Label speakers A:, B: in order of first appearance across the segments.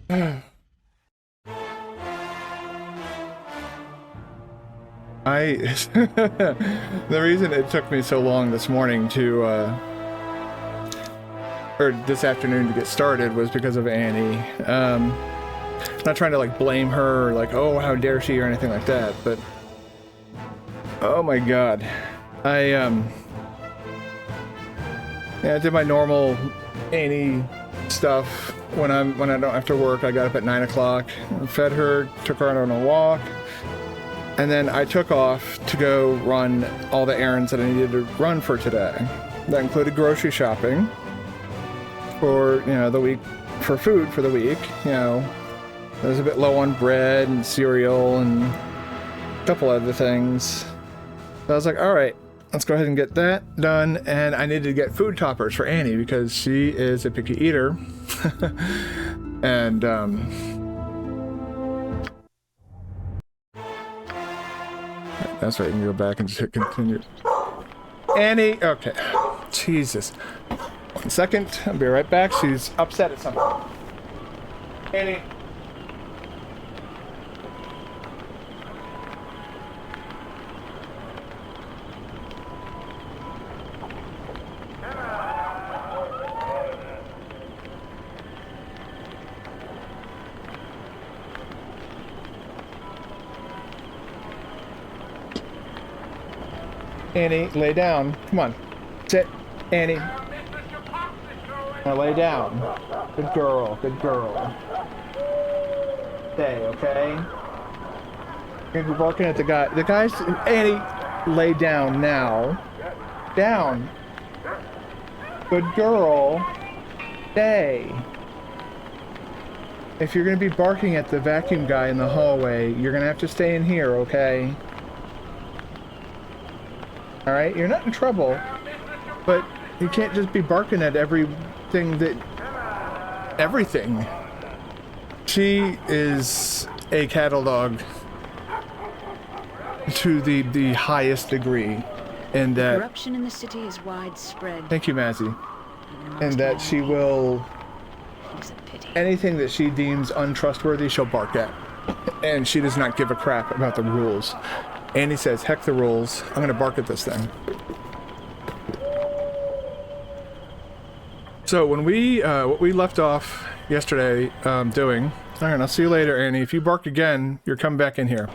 A: The reason it took me so long this morning to, or this afternoon to get started was because of Annie. Not trying to like blame her or like, oh, how dare she or anything like that, but oh my god. Yeah, I did my normal Annie stuff when I don't have to work. I got up at 9 o'clock, fed her, took her on a walk, and then I took off to go run all the errands that I needed to run for today. That included grocery shopping for, you know, the week, for food for the week. You know, I was a bit low on bread and cereal and a couple other things. So I was like, all right, let's go ahead and get that done. And I needed to get food toppers for Annie because she is a picky eater. And, that's right, you can go back and just hit continue. Annie, okay. Jesus. 1 second, I'll be right back. She's upset at something. Annie. Annie, lay down. Come on. Sit. Annie. Now lay down. Good girl. Good girl. Stay, okay? You're gonna be barking at the guy. The guy's... Annie, lay down now. Down. Good girl. Stay. If you're gonna be barking at the vacuum guy in the hallway, you're gonna have to stay in here, okay? Alright, you're not in trouble, but you can't just be barking at everything that... Everything. She is a cattle dog to the highest degree, and that...
B: Corruption in the city is widespread.
A: Thank you, Mazzy. And that she will... Anything that she deems untrustworthy, she'll bark at. And she does not give a crap about the rules. Annie says, heck the rules, I'm gonna bark at this thing. So when we, what we left off yesterday doing, alright, I'll see you later, Annie. If you bark again, you're coming back in here.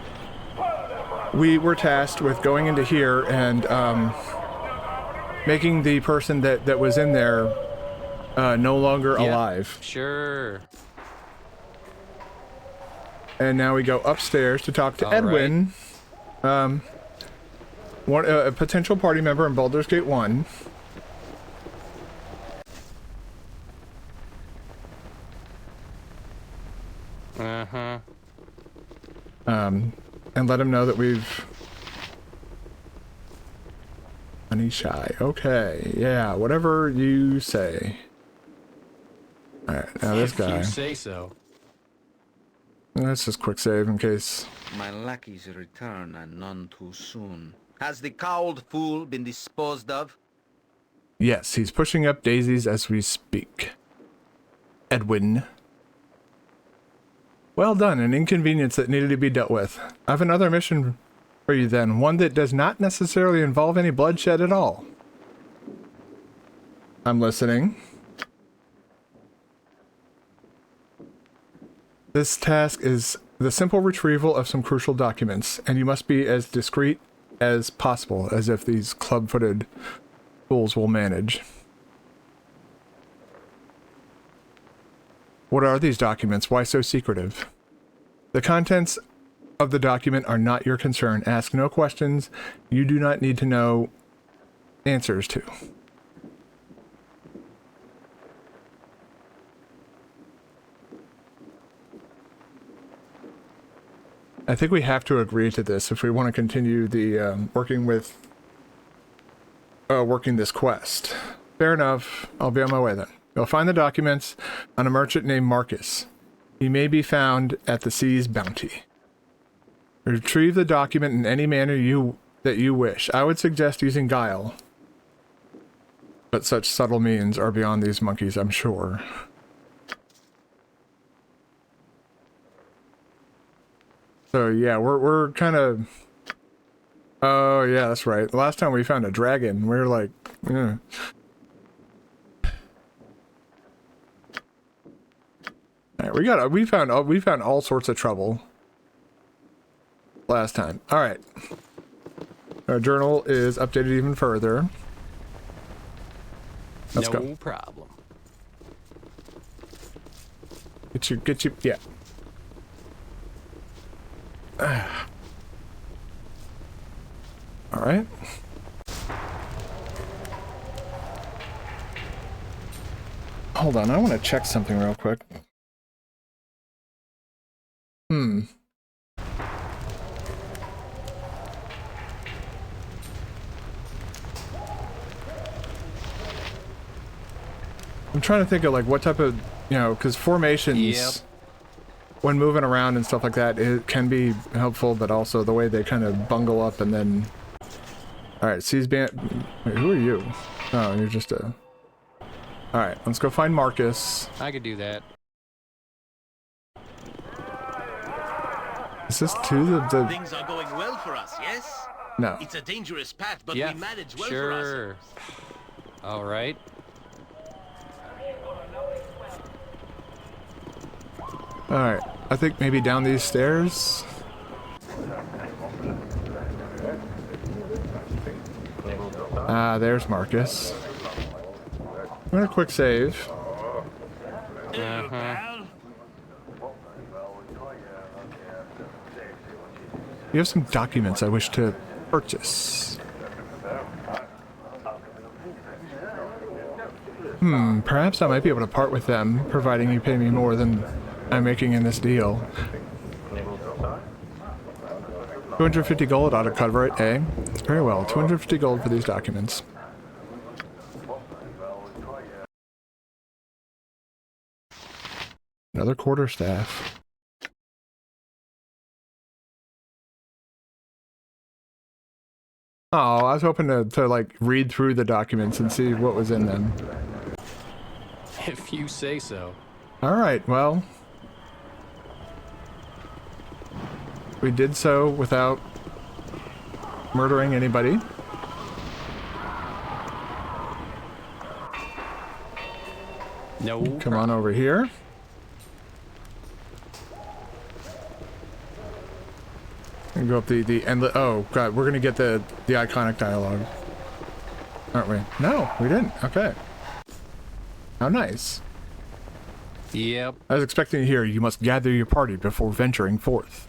A: We were tasked with going into here and making the person that was in there no longer alive.
C: Sure.
A: And now we go upstairs to talk to Edwin. Right. A potential party member in Baldur's Gate 1.
C: Uh-huh.
A: And let him know that we've... Honey shy. Okay, yeah, whatever you say. Alright, now this guy.
C: If you say so.
A: Let's just quick save in case...
D: My lackey's return, and none too soon. Has the cowled fool been disposed of?
A: Yes, he's pushing up daisies as we speak. Edwin. Well done, an inconvenience that needed to be dealt with. I have another mission for you then, one that does not necessarily involve any bloodshed at all. I'm listening. This task is the simple retrieval of some crucial documents, and you must be as discreet as possible, as if these club-footed fools will manage. What are these documents? Why so secretive? The contents of the document are not your concern. Ask no questions you do not need to know answers to. I think we have to agree to this if we want to continue the working this quest. Fair enough. I'll be on my way then. You'll find the documents on a merchant named Marcus. He may be found at the sea's bounty. Retrieve the document in any manner that you wish. I would suggest using guile, but such subtle means are beyond these monkeys, I'm sure. So yeah, we're kind of. Oh yeah, that's right. The last time we found a dragon, we were like, eh. All right, we found all sorts of trouble last time. All right, our journal is updated even further. Let's
C: no
A: go.
C: problem.
A: Get you, yeah. All right. Hold on, I want to check something real quick. I'm trying to think of like what type of, you know, because formations, when moving around and stuff like that, it can be helpful, but also the way they kind of bungle up and then. All right, C's band. Wait, who are you? Oh, you're just a. All right, let's go find Marcus.
C: I could do that.
A: Is this to the?
E: Things are going well for us, yes?
A: No.
E: It's a dangerous path, but
C: Yeah,
E: we manage well for
C: sure.
E: ourselves.
C: All right.
A: All right, I think maybe down these stairs. Ah, there's Marcus. I'm gonna quick save.
E: Hello, pal.
A: You have some documents I wish to purchase. Perhaps I might be able to part with them, providing you pay me more than I'm making in this deal. 250 gold ought to cover it, eh? Very well, 250 gold for these documents. Another quarterstaff. Oh, I was hoping to like read through the documents and see what was in them.
C: If you say so.
A: Alright, well. We did so without murdering anybody.
C: No
A: Come
C: problem.
A: on over here. And go up the endless. Oh god, we're gonna get the iconic dialogue, aren't we? No, we didn't. Okay. How nice.
C: Yep.
A: I was expecting to hear you must gather your party before venturing forth.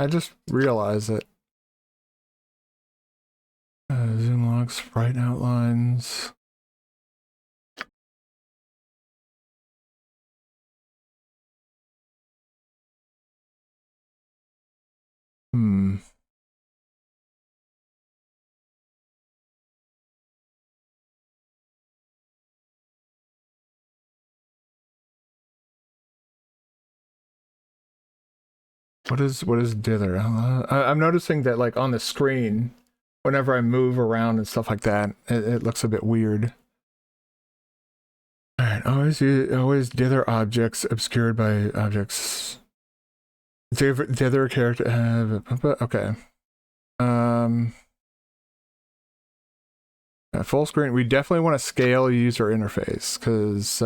A: I just realized that. Zoom locks, sprite outlines. What is dither? I'm noticing that like on the screen, whenever I move around and stuff like that, it looks a bit weird. All right, always dither objects obscured by objects. Dither character. Okay. Full screen. We definitely want to scale user interface because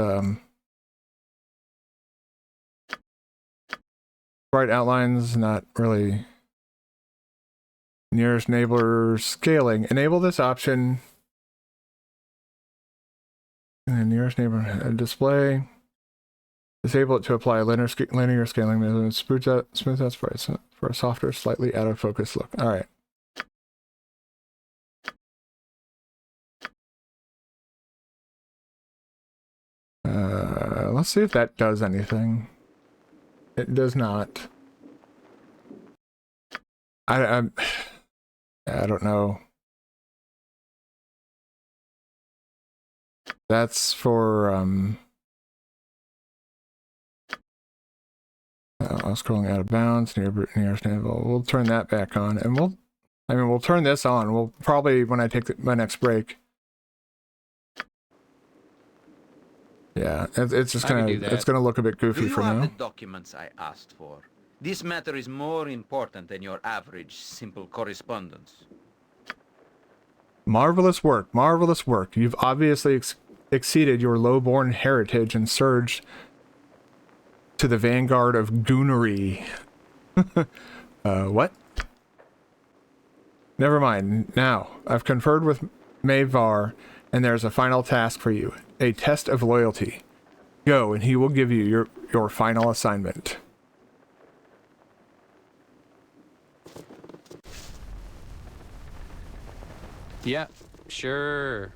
A: bright outlines not really. Nearest neighbor scaling. Enable this option. And then nearest neighbor display. Disable it to apply linear scaling measurement. Smooth out sprites for a softer, slightly out of focus look. All right. Let's see if that does anything. It does not. I don't know. That's for I'm scrolling out of bounds nearest neighbor. We'll turn that back on, and we'll turn this on. We'll probably when I take my next break. Yeah, it's just
C: I can
A: gonna
C: do that.
A: it's gonna look a bit
D: Do
A: goofy
D: you
A: for
D: have
A: now.
D: the documents I asked for? This matter is more important than your average simple correspondence.
A: Marvelous work, marvelous work. You've obviously exceeded your low-born heritage and surged to the vanguard of goonery. What? Never mind. Now, I've conferred with Mayvar, and there's a final task for you. A test of loyalty. Go, and he will give you your final assignment.
C: Yeah, sure.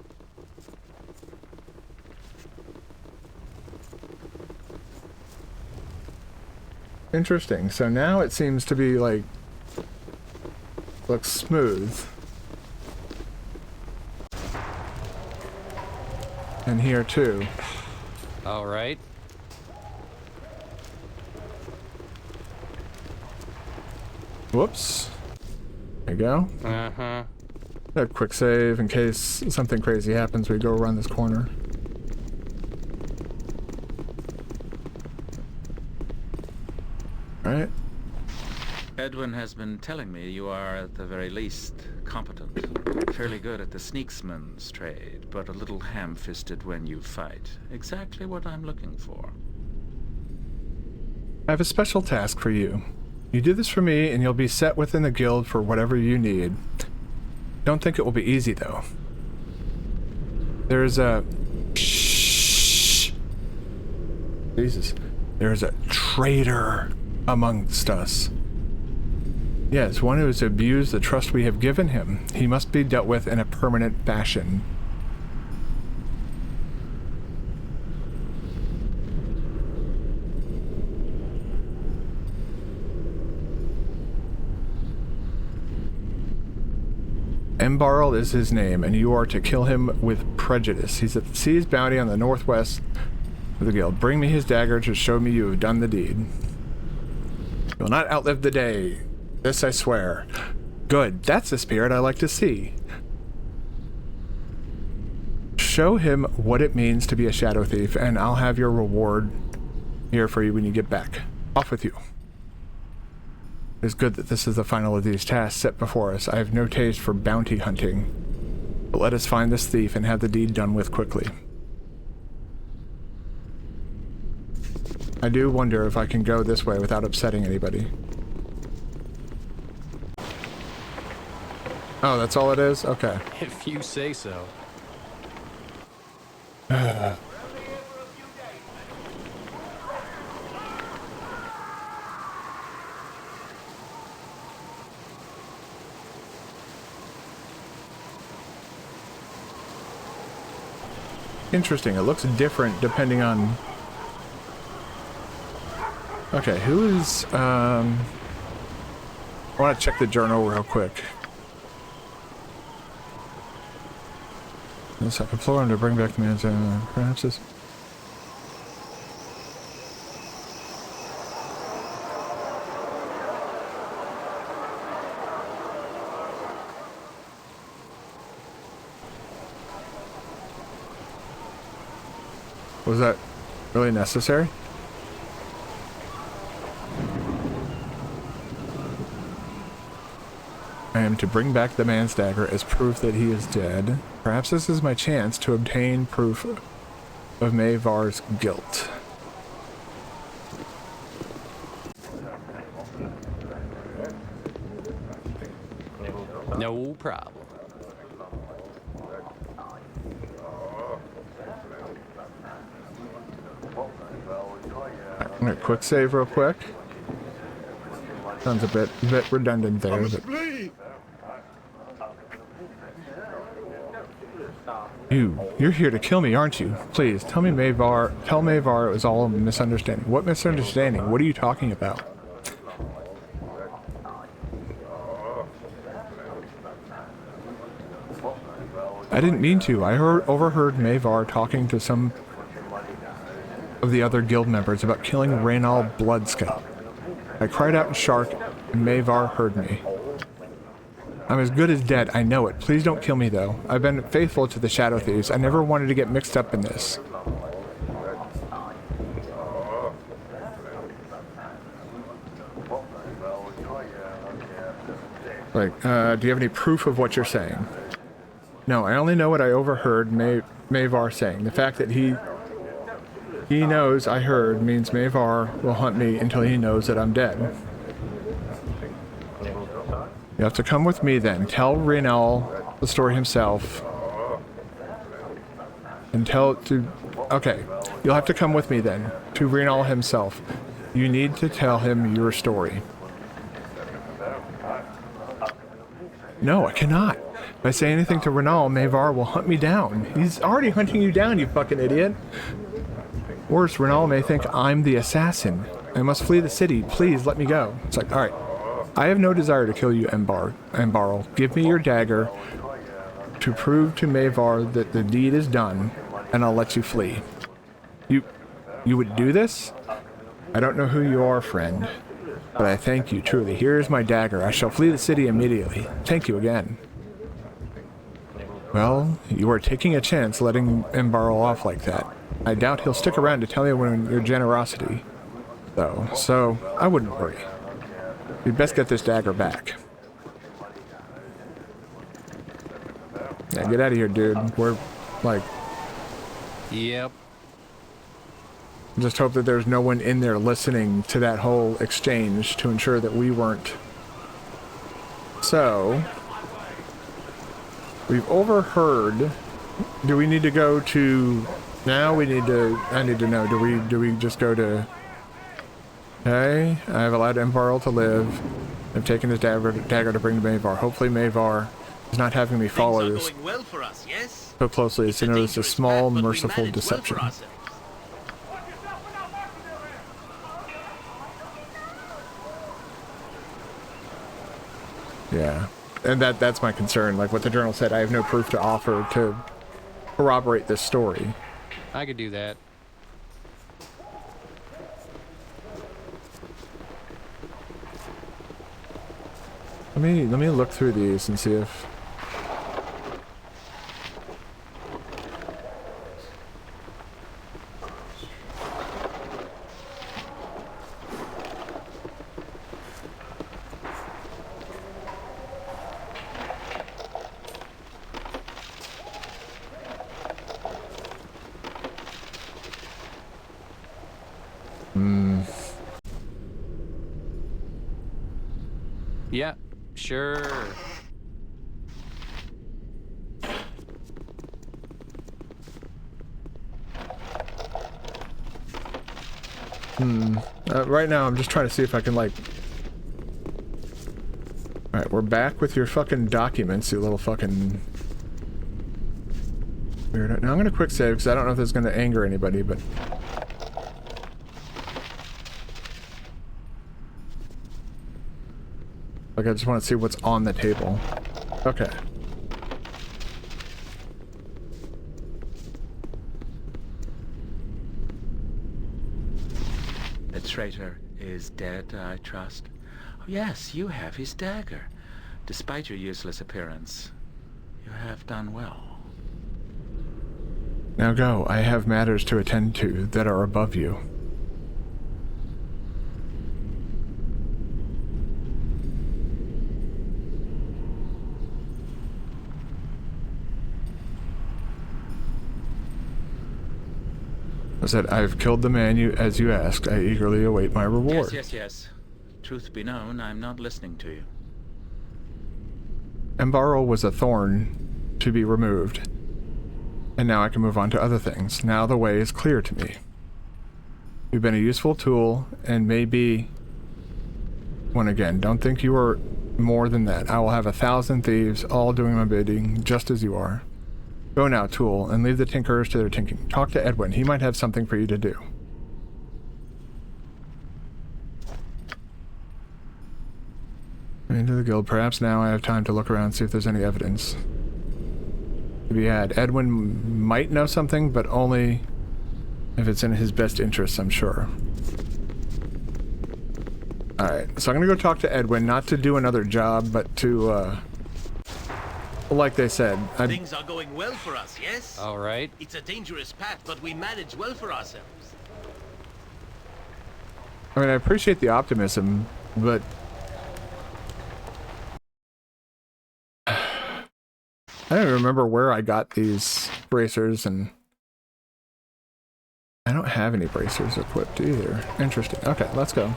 A: Interesting. So now it seems to be like looks smooth. And here too.
C: All right.
A: Whoops. There you go.
C: Uh-huh.
A: A quick save in case something crazy happens. We go around this corner. Right.
F: Edwin has been telling me you are, at the very least, competent. Fairly good at the sneaksman's trade, but a little ham-fisted when you fight. Exactly what I'm looking for.
A: I have a special task for you. You do this for me, and you'll be set within the guild for whatever you need. Don't think it will be easy, though. There's a... Shh. Jesus. There's a traitor amongst us. Yes, one who has abused the trust we have given him. He must be dealt with in a permanent fashion. Embarl is his name, and you are to kill him with prejudice. He's at the Sea's Bounty on the northwest of the guild. Bring me his dagger to show me you have done the deed. You will not outlive the day. This I swear. Good. That's the spirit I like to see. Show him what it means to be a shadow thief, and I'll have your reward here for you when you get back. Off with you. It is good that this is the final of these tasks set before us. I have no taste for bounty hunting. But let us find this thief and have the deed done with quickly. I do wonder if I can go this way without upsetting anybody. Oh, that's all it is? Okay.
C: If you say so.
A: Interesting. It looks different depending on... Okay, who is... I want to check the journal real quick. Yes, I implore him to bring back the man's... perhaps this... Was that really necessary? I am to bring back the man's dagger as proof that he is dead. Perhaps this is my chance to obtain proof of Mayvar's guilt.
C: No problem.
A: I'm gonna quick save real quick. Sounds a bit redundant there, but... You're here to kill me, aren't you? Please, tell Mayvar it was all a misunderstanding. What misunderstanding? What are you talking about? I didn't mean to. I overheard Mayvar talking to some of the other guild members about killing Raynal Bloodscalp. I cried out in Shark, and Mayvar heard me. I'm as good as dead, I know it. Please don't kill me, though. I've been faithful to the Shadow Thieves. I never wanted to get mixed up in this. Like, do you have any proof of what you're saying? No, I only know what I overheard Mavar saying. The fact that he knows I heard means Mavar will hunt me until he knows that I'm dead. You have to come with me then. Tell Rinal the story himself. And okay, you'll have to come with me then, to Rinal himself. You need to tell him your story. No, I cannot. If I say anything to Rinal, Mavar will hunt me down. He's already hunting you down, you fucking idiot. Worse, Rinal may think I'm the assassin. I must flee the city. Please let me go. It's like, alright. I have no desire to kill you, Embarl. Give me your dagger to prove to Mavar that the deed is done, and I'll let you flee. You would do this? I don't know who you are, friend, but I thank you, truly. Here is my dagger. I shall flee the city immediately. Thank you again. Well, you are taking a chance letting Embarl off like that. I doubt he'll stick around to tell you when your generosity, though, so I wouldn't worry. You'd best get this dagger back. Yeah, get out of here, dude. We're, like...
C: Yep.
A: Just hope that there's no one in there listening to that whole exchange to ensure that we weren't. So... We've overheard... Do we need to go to... Now we need to... I need to know. Do we just go to... Okay, I have allowed Embarl to live. I've taken his dagger to bring to Mavar. Hopefully Mavar is not having me follow this
E: well for us, yes?
A: so closely as to notice a small, merciful deception. Yeah, and that's my concern. Like what the journal said, I have no proof to offer to corroborate this story.
C: I could do that.
A: Let me look through these and see if...
C: Yeah, sure.
A: Right now I'm just trying to see if I can, like... Alright, we're back with your fucking documents, you little fucking... Weirdo. Now I'm gonna quick save, because I don't know if this is gonna anger anybody, but... Like, I just want to see what's on the table. Okay.
F: The traitor is dead, I trust. Oh, yes, you have his dagger. Despite your useless appearance, you have done well.
A: Now go. I have matters to attend to that are above you. I said, I've killed the man as you asked. I eagerly await my reward.
F: Yes. Truth be known, I'm not listening to you.
A: Embarl was a thorn to be removed. And now I can move on to other things. Now the way is clear to me. You've been a useful tool, and maybe... One again, don't think you are more than that. I will have 1,000 thieves, all doing my bidding, just as you are. Go now, tool, and leave the tinkerers to their tinking. Talk to Edwin. He might have something for you to do. Into the guild. Perhaps now I have time to look around and see if there's any evidence to be had. Edwin might know something, but only if it's in his best interests, I'm sure. Alright, so I'm gonna go talk to Edwin, not to do another job, but to, like they said,
E: Things are going well for us, yes?
C: All right.
E: It's a dangerous path, but we manage well for ourselves.
A: I mean, I appreciate the optimism, but remember where I got these bracers, and I don't have any bracers equipped either. Interesting. Okay, let's go.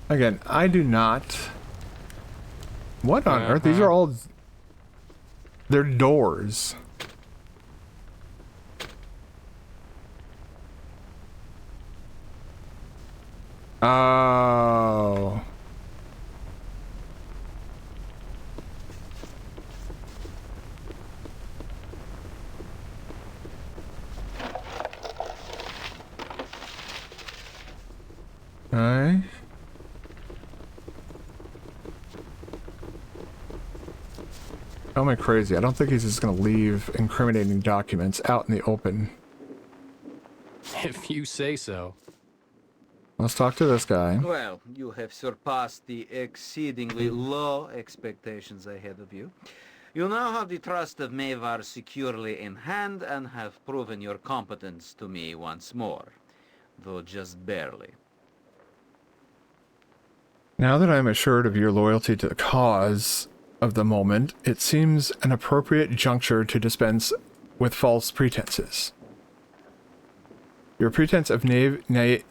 A: Again, I do not... What on earth? These are all... They're doors. Oh... Okay. Tell me crazy. I don't think he's just going to leave incriminating documents out in the open.
C: If you say so.
A: Let's talk to this guy.
D: Well, you have surpassed the exceedingly low expectations I had of you. You now have the trust of Mavar securely in hand and have proven your competence to me once more, though just barely.
A: Now that I'm assured of your loyalty to the cause of the moment, it seems an appropriate juncture to dispense with false pretenses. Your pretense of naivete.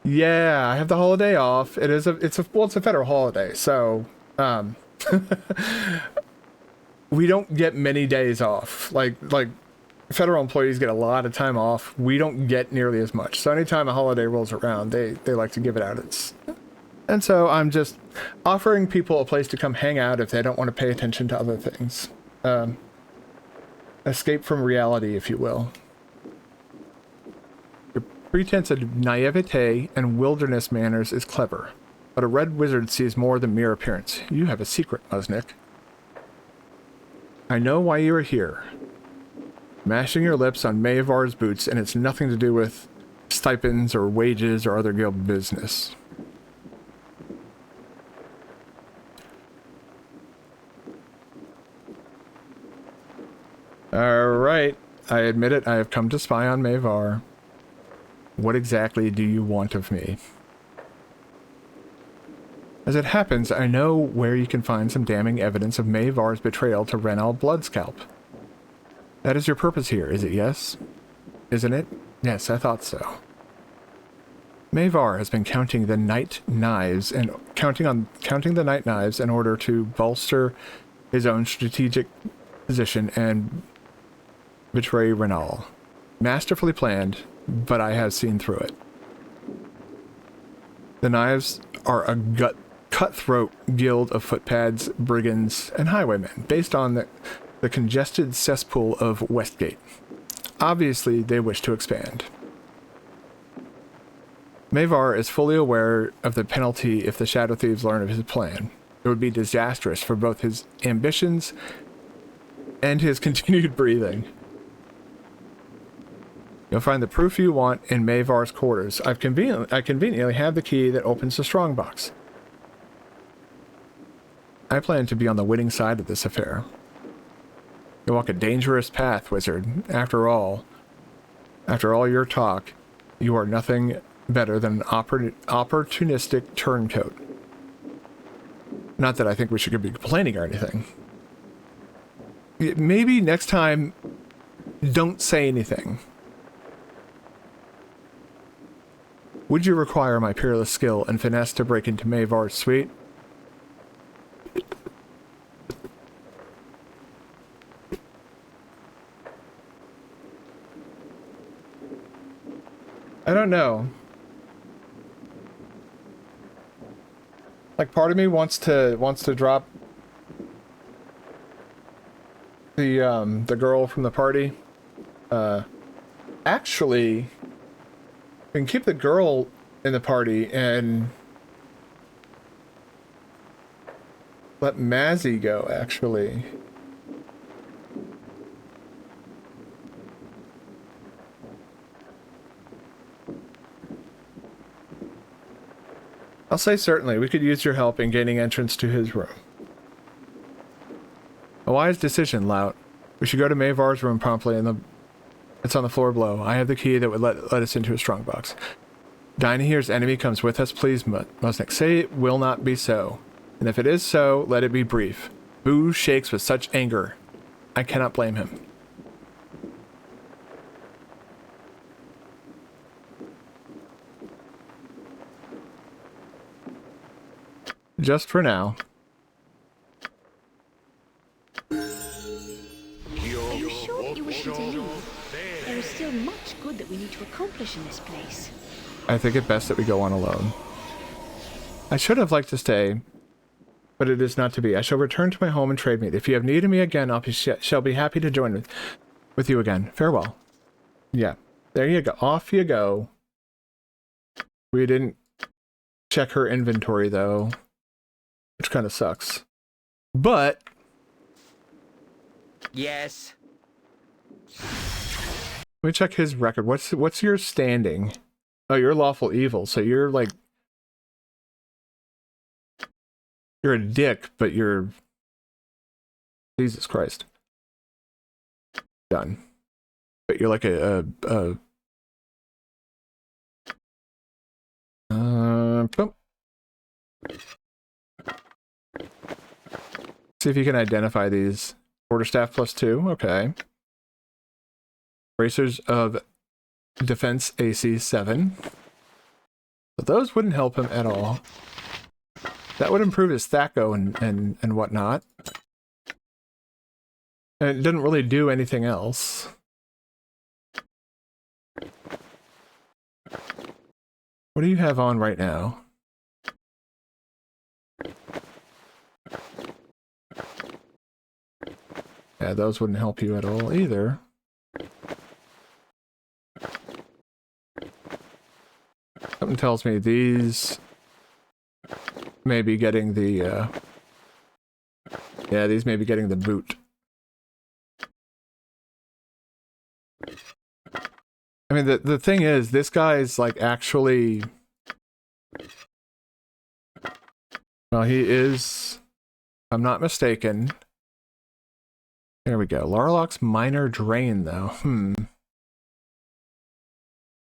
A: Yeah, I have the holiday off. It's a federal holiday, so we don't get many days off. Like federal employees get a lot of time off. We don't get nearly as much. So anytime a holiday rolls around, they like to give it out. And so I'm just offering people a place to come hang out if they don't want to pay attention to other things. Escape from reality, if you will. Your pretense of naivete and wilderness manners is clever, but a red wizard sees more than mere appearance. You have a secret, Musnik. I know why you are here. Mashing your lips on Maevar's boots, and it's nothing to do with stipends or wages or other guild business. Alright, I admit it, I have come to spy on Maevar. What exactly do you want of me? As it happens, I know where you can find some damning evidence of Maevar's betrayal to Renald Bloodscalp. That is your purpose here, is it, yes? Isn't it? Yes, I thought so. Maevar has been counting the night knives and counting the night knives in order to bolster his own strategic position and betray Renald. Masterfully planned, but I have seen through it. The knives are a cutthroat guild of footpads, brigands, and highwaymen, based on the congested cesspool of Westgate. Obviously, they wish to expand. Maevar is fully aware of the penalty if the Shadow Thieves learn of his plan. It would be disastrous for both his ambitions and his continued breathing. You'll find the proof you want in Maevar's quarters. I conveniently have the key that opens the strongbox. I plan to be on the winning side of this affair. You walk a dangerous path, wizard. After all your talk, you are nothing better than an opportunistic turncoat. Not that I think we should be complaining or anything. Maybe next time, don't say anything. Would you require my peerless skill and finesse to break into Maevar's suite? I don't know. Like, part of me wants to drop the girl from the party. Actually, we can keep the girl in the party and let Mazzy go, actually. I'll say certainly, we could use your help in gaining entrance to his room. A wise decision, Lout. We should go to Maevar's room promptly, and it's on the floor below. I have the key that would let us into a strongbox. Dynahere's enemy comes with us, please, Musnik. Say it will not be so. And if it is so, let it be brief. Boo shakes with such anger. I cannot blame him. Just for now.
B: Are you sure you wish to leave? There is still much good that we need to accomplish in this place.
A: I think it best that we go on alone. I should have liked to stay, but it is not to be. I shall return to my home and trade meet. If you have need of me again, shall be happy to join with you again. Farewell. Yeah, there you go. Off you go. We didn't check her inventory, though, which kind of sucks. But...
D: Yes.
A: let me check his record. What's your standing? Oh, you're lawful evil, so you're like... you're a dick, but you're... Jesus Christ. Done. But you're like boom. See if you can identify these. Quarterstaff +2, okay. Bracers of Defense AC 7. But those wouldn't help him at all. That would improve his Thaco and whatnot. And it didn't really do anything else. What do you have on right now? Yeah, those wouldn't help you at all either. Something tells me these may be getting the, yeah, these may be getting the boot. I mean, the thing is, this guy's, like, actually... well, he is, if I'm not mistaken... there we go. Larlock's Minor Drain, though.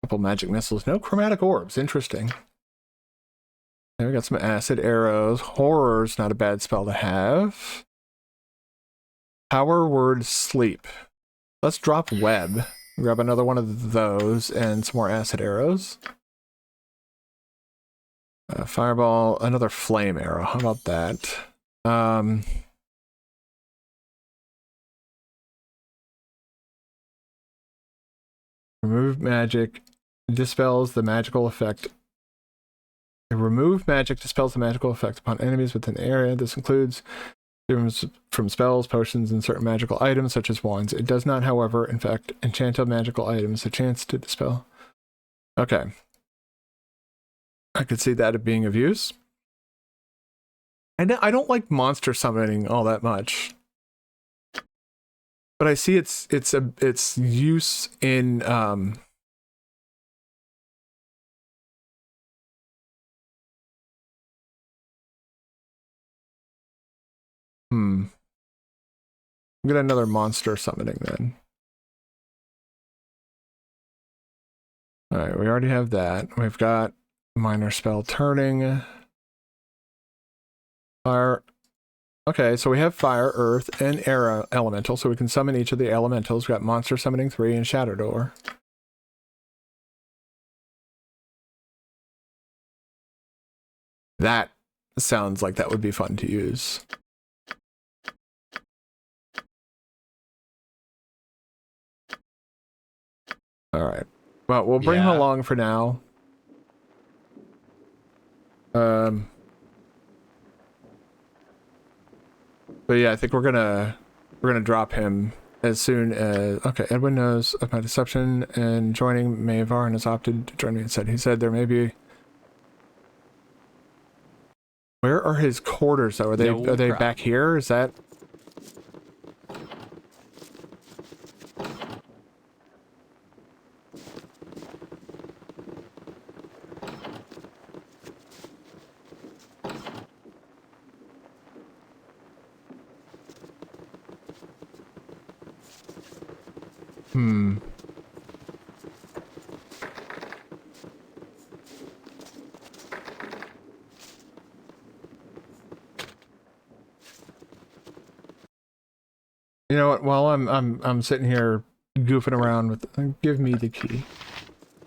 A: Couple magic missiles. No chromatic orbs. Interesting. There we got some acid arrows. Horror's not a bad spell to have. Power Word Sleep. Let's drop Web. Grab another one of those and some more acid arrows. Fireball, another flame arrow. How about that? Remove magic dispels the magical effect. Remove magic dispels the magical effect upon enemies within the area. This includes from spells, potions, and certain magical items such as wands. It does not, however, in fact, enchant magical items a chance to dispel. Okay. I could see that being of use. And I don't like monster summoning all that much. But I see its use in get another monster summoning then. Alright, we already have that. We've got minor spell turning. Fire. Okay, so we have fire, earth, and air elemental, so we can summon each of the elementals. We've got monster summoning 3 and Shadow Door. That sounds like that would be fun to use. Alright. Well, we'll bring him along for now. But yeah, I think we're gonna drop him as soon as... okay, Edwin knows of my deception and joining Mavar and has opted to join me instead. He said there may be... where are his quarters though? Are they back here? Is that... You know what? While I'm sitting here goofing around with, give me the key.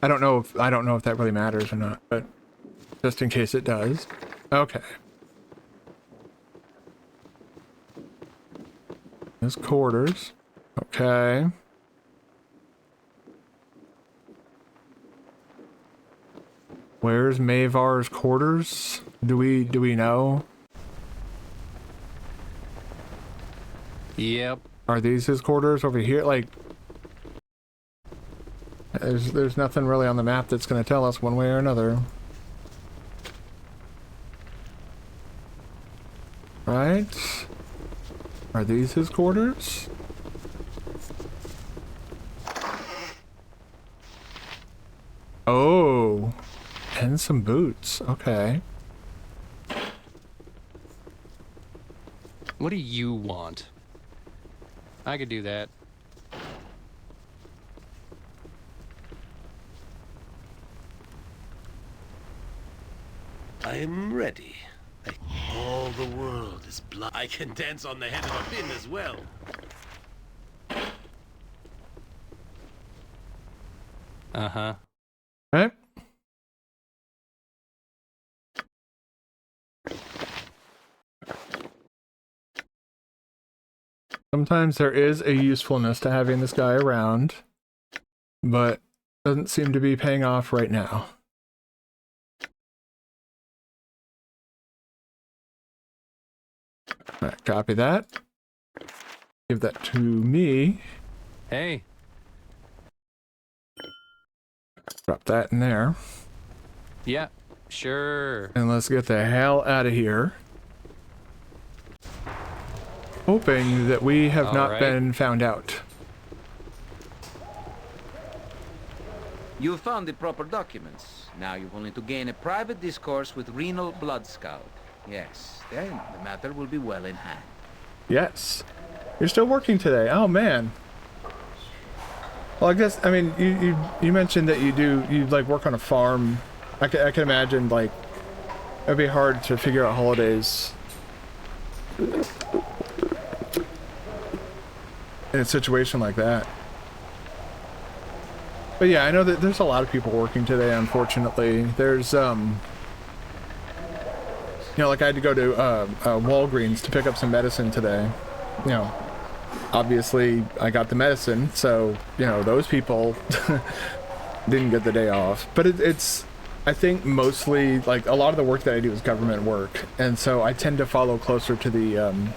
A: I don't know if that really matters or not, but just in case it does. Okay. There's quarters. Okay. Where's Mavar's quarters? Do we know?
C: Yep.
A: Are these his quarters over here? Like, there's nothing really on the map that's going to tell us one way or another. Right? Are these his quarters? Oh, and some boots. Okay.
C: What do you want? I could do that.
E: I am ready. All the world is blood. I can dance on the head of a pin as well.
C: Uh-huh.
A: Right? Sometimes there is a usefulness to having this guy around, but doesn't seem to be paying off right now. All right, copy that. Give that to me.
C: Hey.
A: Drop that in there.
C: Yeah, sure.
A: And let's get the hell out of here. Hoping that we have not been found out.
D: You have found the proper documents. Now you will need to gain a private discourse with Renal Blood Scout. Yes, then the matter will be well in hand.
A: Yes. You're still working today. Oh, man. Well, I guess, I mean, you mentioned that you like work on a farm. I can imagine, like, it'd be hard to figure out holidays in a situation like that. But yeah, I know that there's a lot of people working today, unfortunately. There's, you know, like I had to go to Walgreens to pick up some medicine today. You know, obviously I got the medicine, so, you know, those people didn't get the day off. But it's, I think mostly, like, a lot of the work that I do is government work. And so I tend to follow closer to the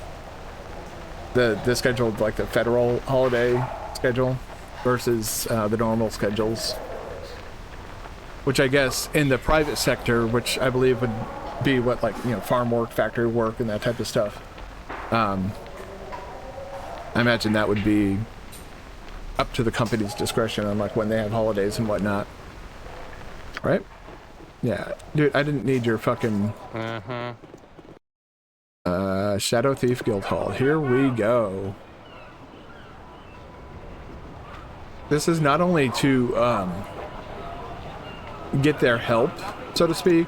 A: scheduled, like, the federal holiday schedule versus the normal schedules. Which I guess in the private sector, which I believe would be what, like, you know, farm work, factory work, and that type of stuff. I imagine that would be up to the company's discretion on, like, when they have holidays and whatnot. Right? Yeah. Dude, I didn't need your fucking... Shadow Thief Guild Hall. Here we go. This is not only to, get their help, so to speak,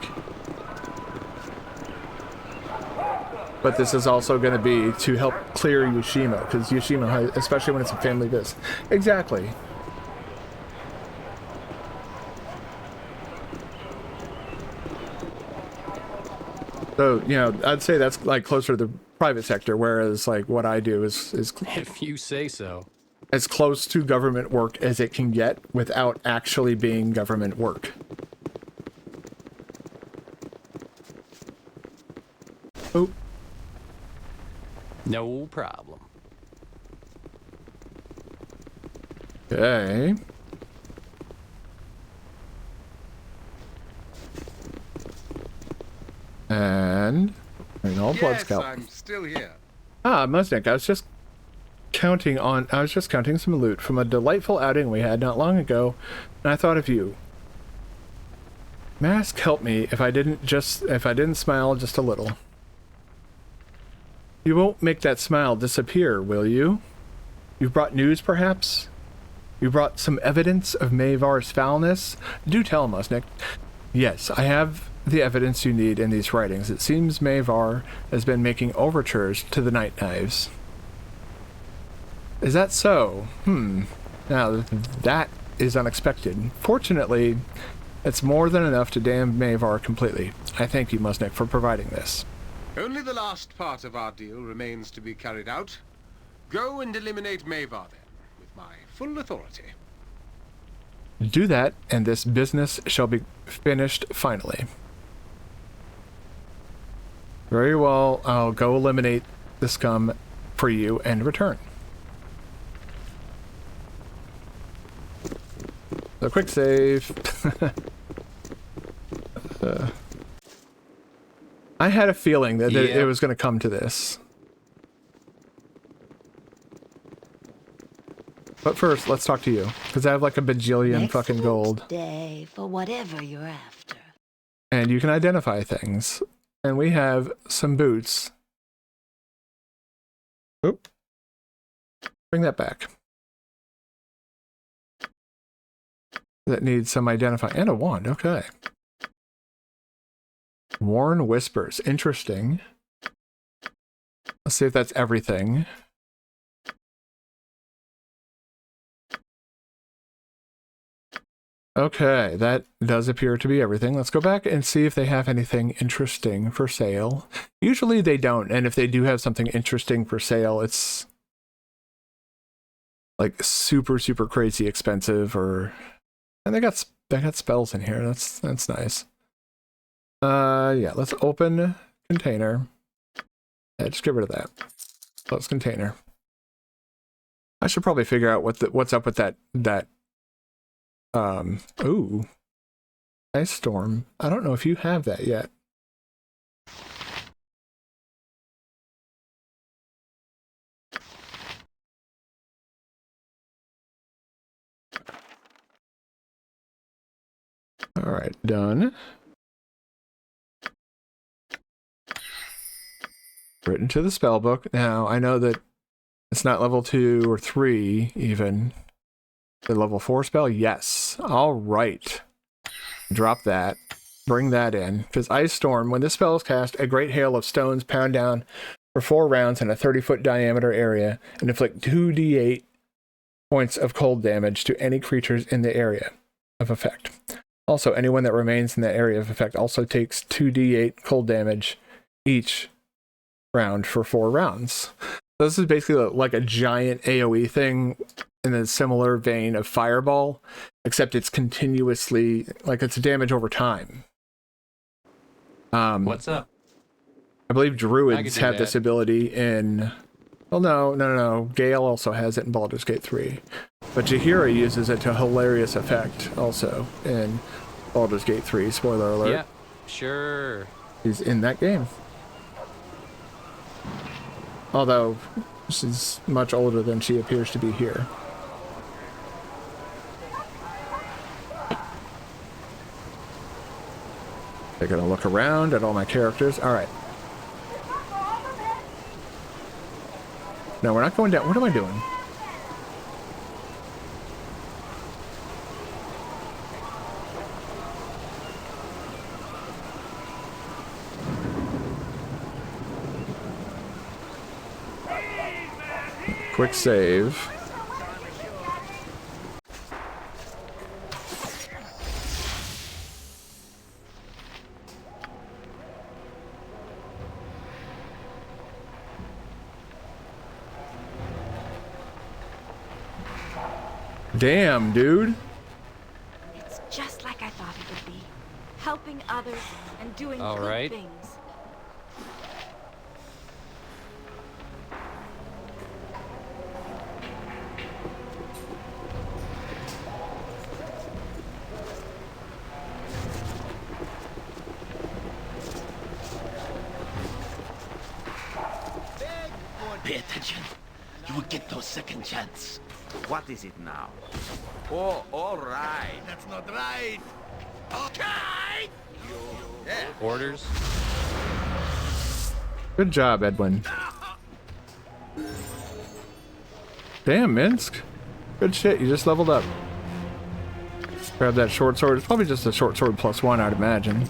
A: but this is also going to be to help clear Yoshima, because Yoshima, especially when it's a family business. Exactly. So, you know, I'd say that's like closer to the private sector, whereas like what I do is
C: If you say so.
A: as close to government work as it can get without actually being government work. Oh.
C: No problem.
A: Okay. And Blood
G: Yes,
A: Scout.
G: I'm still here.
A: Ah, Musnik, I was just counting some loot from a delightful outing we had not long ago, and I thought of you. Mask, help me if I didn't smile just a little. You won't make that smile disappear, will you? You've brought news, perhaps? You brought some evidence of Mavar's foulness? Do tell, Musnik. Yes, I have the evidence you need in these writings. It seems Mavar has been making overtures to the Night Knives. Is that so? Now, that is unexpected. Fortunately, it's more than enough to damn Mavar completely. I thank you, Musnik, for providing this.
E: Only the last part of our deal remains to be carried out. Go and eliminate Mavar then, with my full authority.
A: Do that, and this business shall be finished finally. Very well, I'll go eliminate the scum for you and return. So quick save. I had a feeling that it was going to come to this. But first, let's talk to you, because I have like a bajillion fucking gold.
B: Day for whatever you're after.
A: And you can identify things. And we have some boots. Oop. Bring that back. That needs some identifying. And a wand, okay. Worn Whispers, interesting. Let's see if that's everything. Okay, that does appear to be everything. Let's go back and see if they have anything interesting for sale. Usually they don't, and if they do have something interesting for sale, it's like super, super crazy expensive, or... And they got spells in here. That's nice. Yeah, let's open container. Yeah, just get rid of that. Close container. I should probably figure out what's up with that. Ooh, Ice Storm. I don't know if you have that yet. All right, done. Written to the spell book. Now, I know that it's not level 2 or 3 even. The level 4 spell? Yes. All right. Drop that. Bring that in. Because Ice Storm, when this spell is cast, a great hail of stones pound down for 4 rounds in a 30-foot diameter area and inflict 2d8 points of cold damage to any creatures in the area of effect. Also, anyone that remains in that area of effect also takes 2d8 cold damage each round for 4 rounds. So this is basically like a giant AoE thing in a similar vein of Fireball, except it's continuously, like, it's damage over time.
C: What's up?
A: I believe druids have this ability in... Well, no. Gale also has it in Baldur's Gate 3. But Jaheira uses it to hilarious effect also in Baldur's Gate 3. Spoiler alert.
C: Yeah, sure.
A: He's in that game. Although, she's much older than she appears to be here. They're gonna look around at all my characters. Alright. No, we're not going down. What am I doing? Quick save. Damn, dude.
B: It's just like I thought it would be. Helping others and doing
C: All
B: good
C: right.
B: things.
E: Pay attention. You will get no second chance.
D: What is it now? Oh, all right.
E: That's not right. Okay.
C: Orders?
A: Good job, Edwin. Damn, Minsk. Good shit, you just leveled up. Grab that short sword. It's probably just a short sword +1, I'd imagine.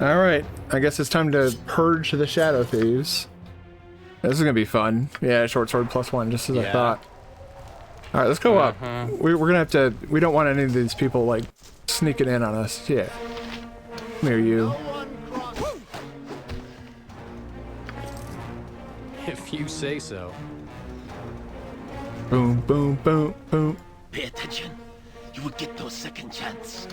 A: Alright, I guess it's time to purge the Shadow Thieves. This is gonna be fun. Yeah, short sword +1, just as I thought. All right, let's go up.
C: Uh-huh.
A: We're gonna have to. We don't want any of these people like sneaking in on us. Yeah. Come here, you.
C: If you say so.
A: Boom, boom, boom, boom.
E: Pay attention. You will get no second chance.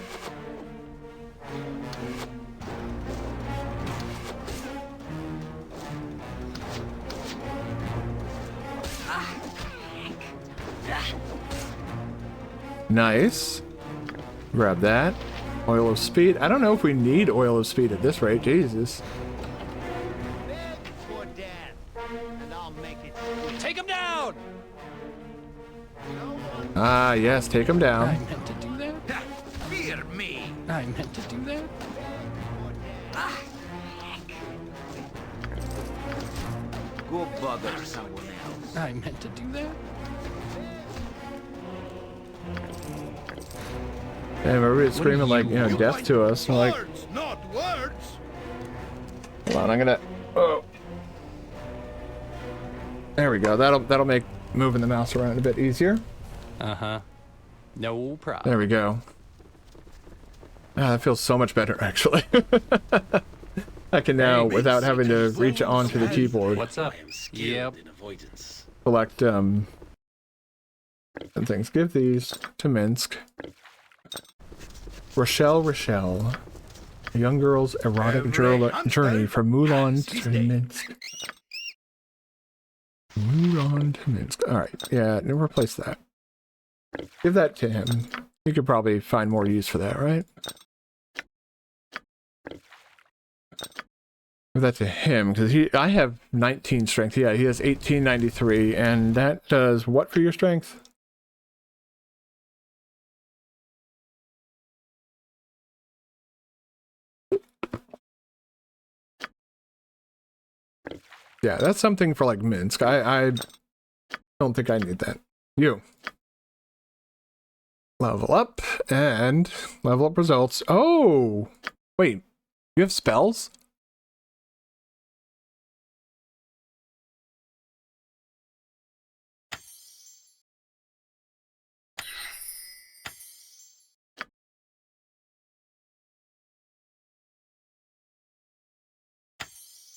A: Nice. Grab that. Oil of speed. I don't know if we need oil of speed at this rate. Jesus.
C: Take him down!
A: Ah, yes. Take him
C: I
A: down.
C: meant to do that?
D: Fear me!
C: I meant to do that?
D: Go bother someone else.
C: I meant to do that?
A: And everybody's screaming like, you know, death to us. I'm like,
E: Words, not words.
A: hold on, I'm gonna. Oh. There we go. That'll make moving the mouse around a bit easier.
C: Uh-huh. No problem.
A: There we go. Ah, that feels so much better, actually. I can now, without having to reach onto the keyboard,
C: What's up?
E: I am skilled
C: Yep.
E: in avoidance.
A: select some things. Give these to Minsk. Rochelle. A young girl's erotic journey from Mulan to Minsk. Mulan to Minsk. Alright, yeah, replace that. Give that to him. You could probably find more use for that, right? Give that to him, because I have 19 strength. Yeah, he has 1893, and that does what for your strength? Yeah, that's something for like Minsk. I don't think I need that. You. Level up and level up results. Oh! Wait, you have spells?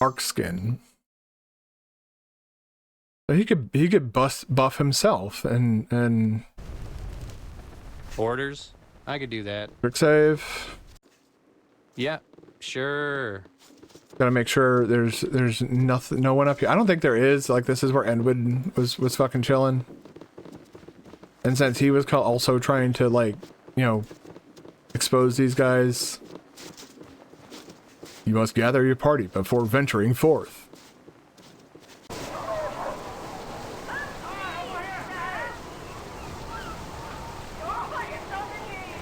A: Dark skin. So he could buff himself and
C: Orders? I could do that.
A: quick save.
C: Yeah, sure.
A: Gotta make sure there's nothing, no one up here. I don't think there is. Like, this is where Edwin was fucking chilling. And since he was also trying to, like, you know, expose these guys, you must gather your party before venturing forth.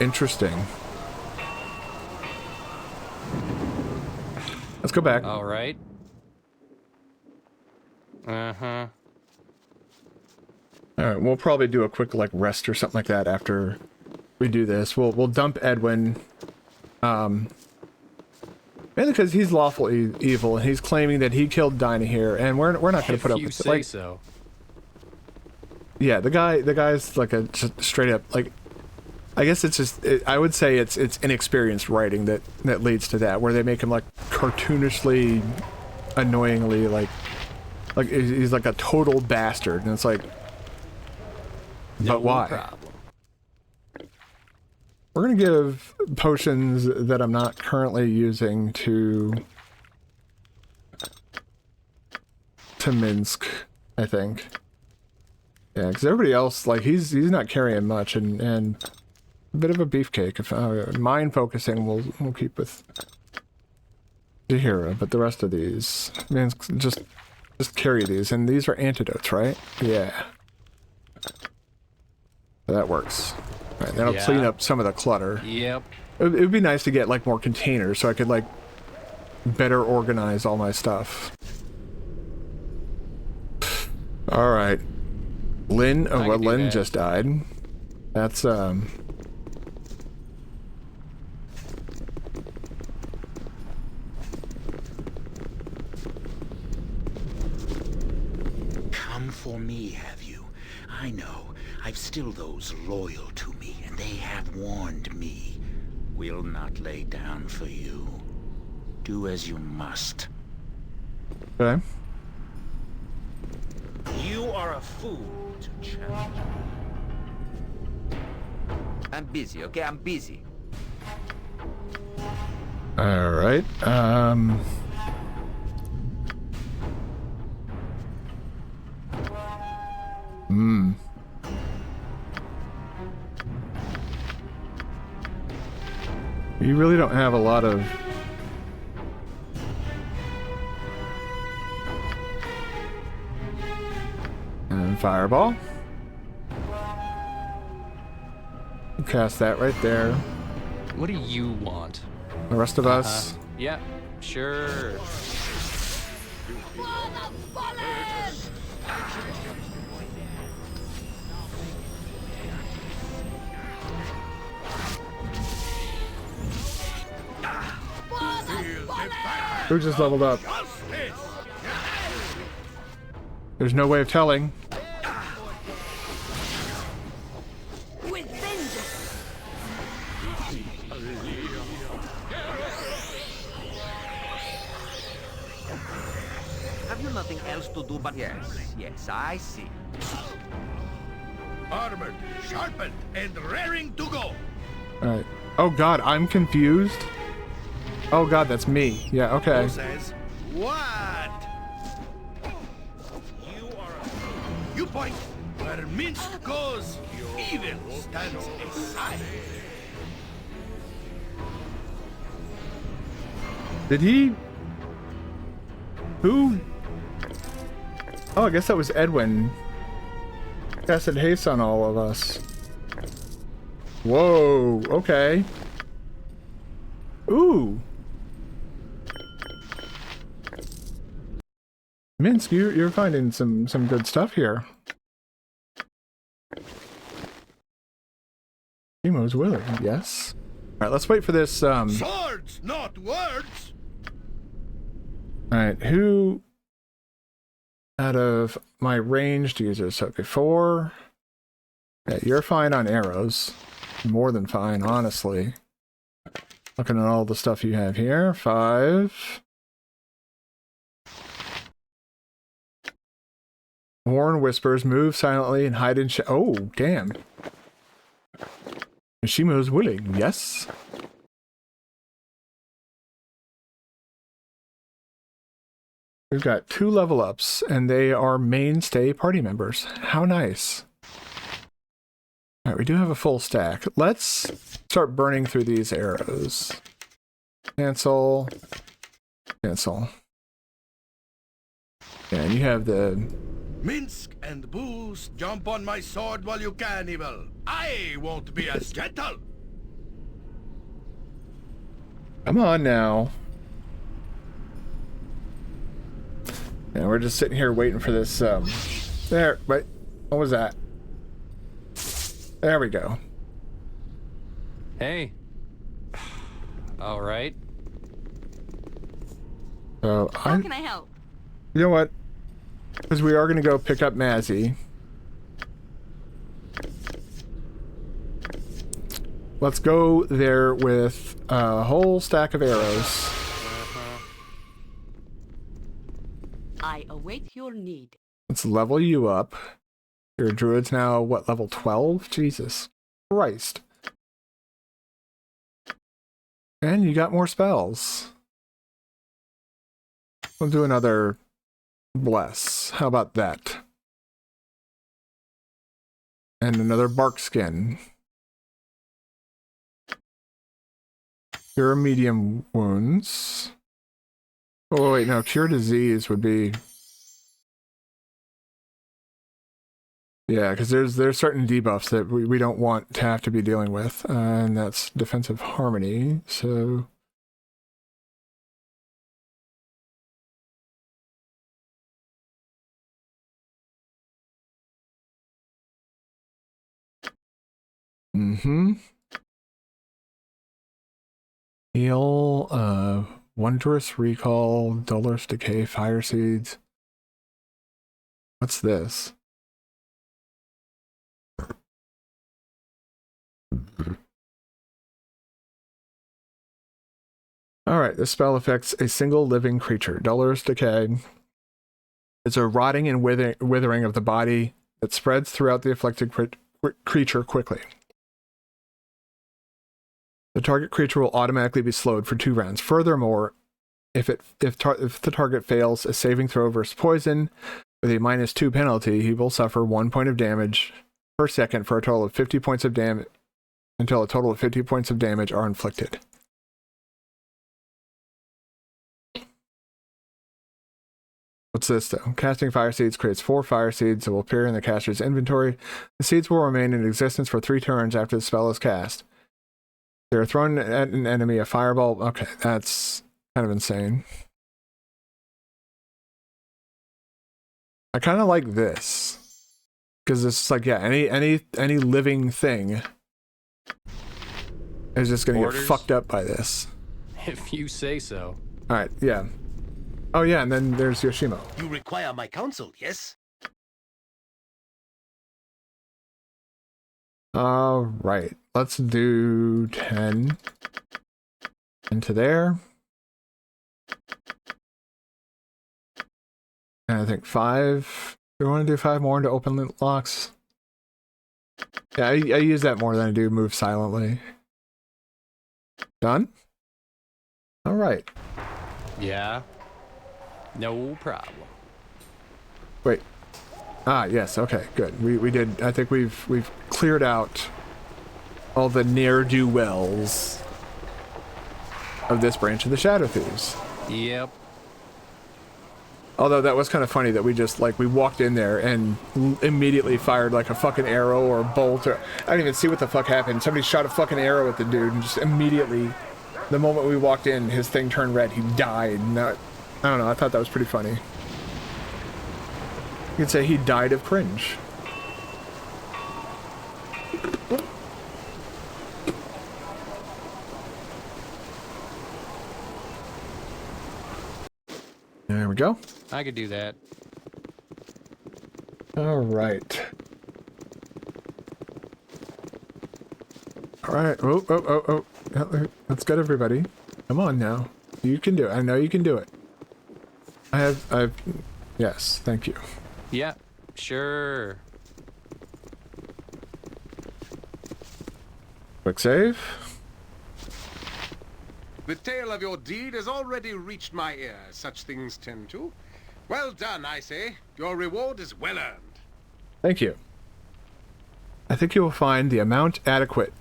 A: Interesting. Let's go back.
C: All right. Uh-huh.
A: All right, we'll probably do a quick like rest or something like that after we do this. We'll dump Edwin, mainly because he's lawful evil and he's claiming that he killed Dinah here, and we're not going to put up with
C: If
A: it.
C: you
A: Like,
C: say so.
A: yeah, the guy's like a just straight up like. I guess it's just I would say it's inexperienced writing that leads to that, where they make him like cartoonishly, annoyingly like he's like a total bastard, and it's like.
C: No
A: But why?
C: problem.
A: We're gonna give potions that I'm not currently using to Minsk, I think. Yeah, because everybody else, like, he's not carrying much, and a bit of a beefcake. If mind focusing, we'll keep with Jahira, but the rest of these, man, just carry these, and these are antidotes, right? Yeah. That works. All right, that'll clean up some of the clutter.
C: Yep.
A: It would be nice to get like more containers so I could like better organize all my stuff. All right, Lynn. Oh, well, Lynn just died. That's
E: Come for me, have you?
G: I know. I've still those loyal to me, and they have warned me. We'll not lay down for you. Do as you must.
A: Okay.
E: You are a fool to challenge me.
D: I'm busy, okay? I'm busy.
A: All right. You really don't have a lot of... And fireball. Cast that right there.
C: What do you want?
A: The rest of us...
C: Yeah, sure.
A: Who just leveled up? There's no way of telling.
B: With vengeance.
D: Have you nothing else to do but... Yes, I see.
E: Armored, sharpened, and raring to go.
A: Alright. Oh god, I'm confused. Oh god, that's me. Yeah, okay.
E: Who says what? You are a fool. You point where Minsk goes, evil stands aside.
A: Did he... Who? Oh, I guess that was Edwin. Casted haste on all of us. Whoa, okay. Ooh. Minsk, you're finding some good stuff here. Timo's willing, yes. Alright, let's wait for this,
E: Swords, not words.
A: Alright, who out of my ranged users? Okay, 4. Yeah, you're fine on arrows. More than fine, honestly. Looking at all the stuff you have here. 5. Horn whispers, move silently and hide in oh, damn. Mishimo's willing, yes. We've got 2 level ups, and they are mainstay party members. How nice. Alright, we do have a full stack. Let's start burning through these arrows. Cancel. Cancel. Yeah, and you have the...
E: Minsk and booze, jump on my sword while you can, evil. I won't be as gentle.
A: Come on now. Yeah, we're just sitting here waiting for this, there, wait, what was that? There we go.
C: Hey. All right.
A: So,
B: How can I help?
A: you know what? Because we are going to go pick up Mazzy. Let's go there with a whole stack of arrows.
B: I await your need.
A: Let's level you up. Your druid's now, what, level 12? Jesus Christ. And you got more spells. We'll do another bless. How about that? And another bark skin. Cure medium wounds. Oh wait, no, cure disease would be... Yeah, because there's certain debuffs that we don't want to have to be dealing with, and that's defensive harmony, so... Mm-hmm. Heal, Wondrous Recall, Dullars Decay, Fire Seeds. What's this? Alright, this spell affects a single living creature. Dolorous Decay. It's a rotting and withering of the body that spreads throughout the afflicted creature quickly. The target creature will automatically be slowed for 2 rounds. Furthermore, if the target fails a saving throw versus poison with a -2 penalty, he will suffer 1 point of damage per second for a total of 50 points of damage until a total of 50 points of damage are inflicted. What's this though? Casting fire seeds creates 4 fire seeds that will appear in the caster's inventory. The seeds will remain in existence for 3 turns after the spell is cast. They are thrown at an enemy a fireball. Okay, that's kind of insane. I kind of like this because it's like, yeah, any living thing is just gonna get fucked up by this.
C: If you say so.
A: All right, yeah. Oh yeah, and then there's Yoshimo.
E: You require my counsel, yes?
A: All right, let's do 10 into there. And I think 5. Do we want to do 5 more into open locks? Yeah, I use that more than I do move silently. Done? All right.
C: Yeah. No problem.
A: Wait. Ah, yes. Okay, good. We did. I think we've cleared out all the ne'er-do-wells of this branch of the Shadow Thieves.
C: Yep.
A: Although that was kind of funny that we just, like, we walked in there and immediately fired, like, a fucking arrow or a bolt. Or I didn't even see what the fuck happened. Somebody shot a fucking arrow at the dude and just immediately, the moment we walked in, his thing turned red. He died. And I don't know. I thought that was pretty funny. You could say he died of cringe. There we go.
C: I could do that.
A: All right. All right. Oh. Let's get everybody. Come on now. You can do it. I know you can do it. I've, yes, thank you.
C: Yeah, sure.
A: Quick save.
E: The tale of your deed has already reached my ears. Such things tend to. Well done, I say. Your reward is well earned.
A: Thank you. I think you will find the amount adequate.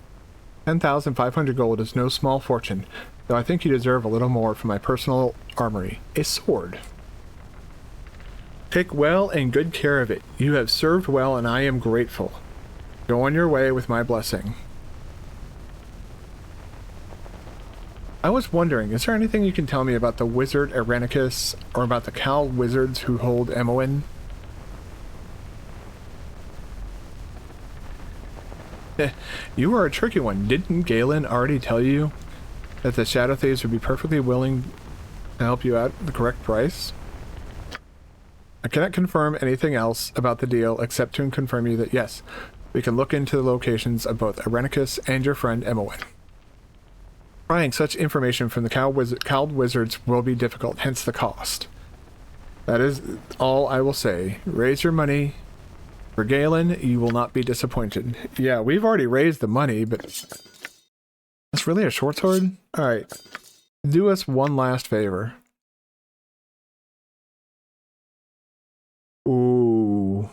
A: 10,500 gold is no small fortune, though I think you deserve a little more from my personal armory. A sword. Take well and good care of it. You have served well, and I am grateful. Go on your way with my blessing. I was wondering, is there anything you can tell me about the wizard Irenicus, or about the Cal wizards who hold Emoin? You are a tricky one. Didn't Galen already tell you that the Shadow Thieves would be perfectly willing to help you out at the correct price? I cannot confirm anything else about the deal except to confirm you that yes, we can look into the locations of both Irenicus and your friend Emoin. Prying such information from the cowled wizards will be difficult, hence the cost. That is all I will say. Raise your money. For Galen, you will not be disappointed. Yeah, we've already raised the money, but... That's really a short sword? Alright. Do us one last favor. Ooh.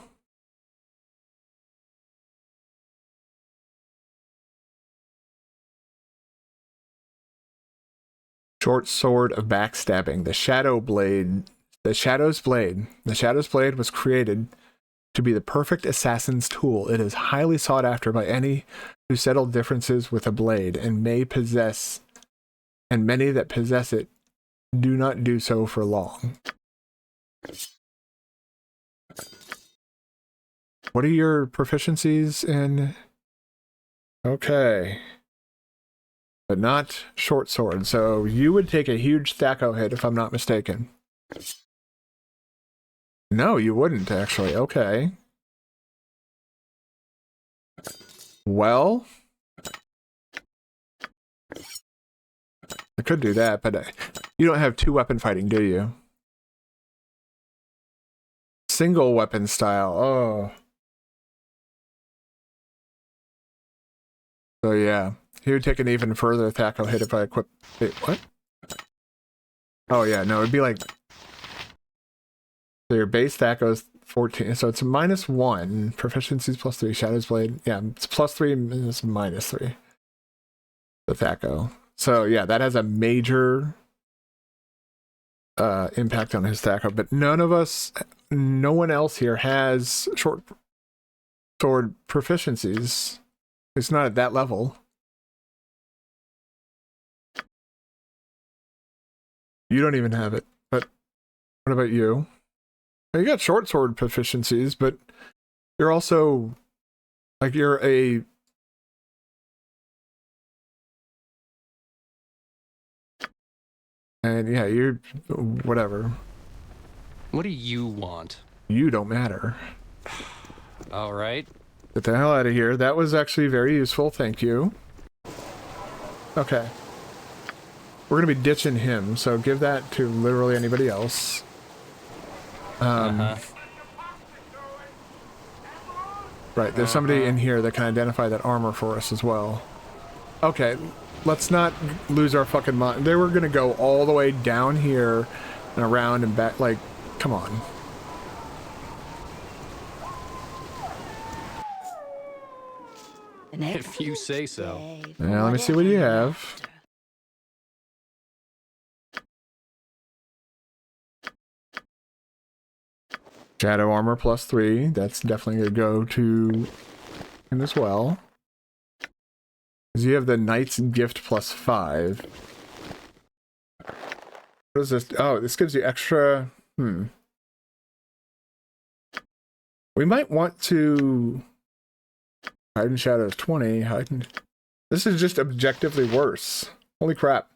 A: Short sword of backstabbing. The Shadow Blade. The Shadow's Blade. The Shadow's Blade was created to be the perfect assassin's tool. It is highly sought after by any who settle differences with a blade and many that possess it do not do so for long. What are your proficiencies in? Okay. But not short sword. So you would take a huge Thacko hit if I'm not mistaken. No, you wouldn't actually. Okay. Well, I could do that, but you don't have 2-weapon fighting, do you? Single weapon style. Oh. So yeah, he would take an even further Thaco hit if I equip. Wait, what? Oh yeah, no, it'd be like. So your base Thaco is 14, so it's -1. Proficiency's +3. Shadow's Blade, yeah, it's +3 and it's -3. The Thaco. So yeah, that has a major impact on his Thaco, but no one else here has short sword proficiencies. It's not at that level. You don't even have it, but what about you? You got short sword proficiencies, but you're also like you're a and yeah, you're whatever.
C: What do you want?
A: You don't matter.
C: All right.
A: Get the hell out of here. That was actually very useful. Thank you. Okay. We're going to be ditching him, so give that to literally anybody else. Right, there's somebody in here that can identify that armor for us as well. Okay, let's not lose our fucking mind. They were going to go all the way down here and around and back. Like, come on.
C: If you say so.
A: Now, let me see what you have. Shadow armor +3. That's definitely going to go to him as well. Because you have the Knight's Gift +5. What is this? Oh, this gives you extra... We might want to... Hide in Shadows 20. This is just objectively worse. Holy crap.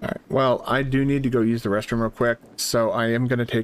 A: Alright, well, I do need to go use the restroom real quick, so I am going to take a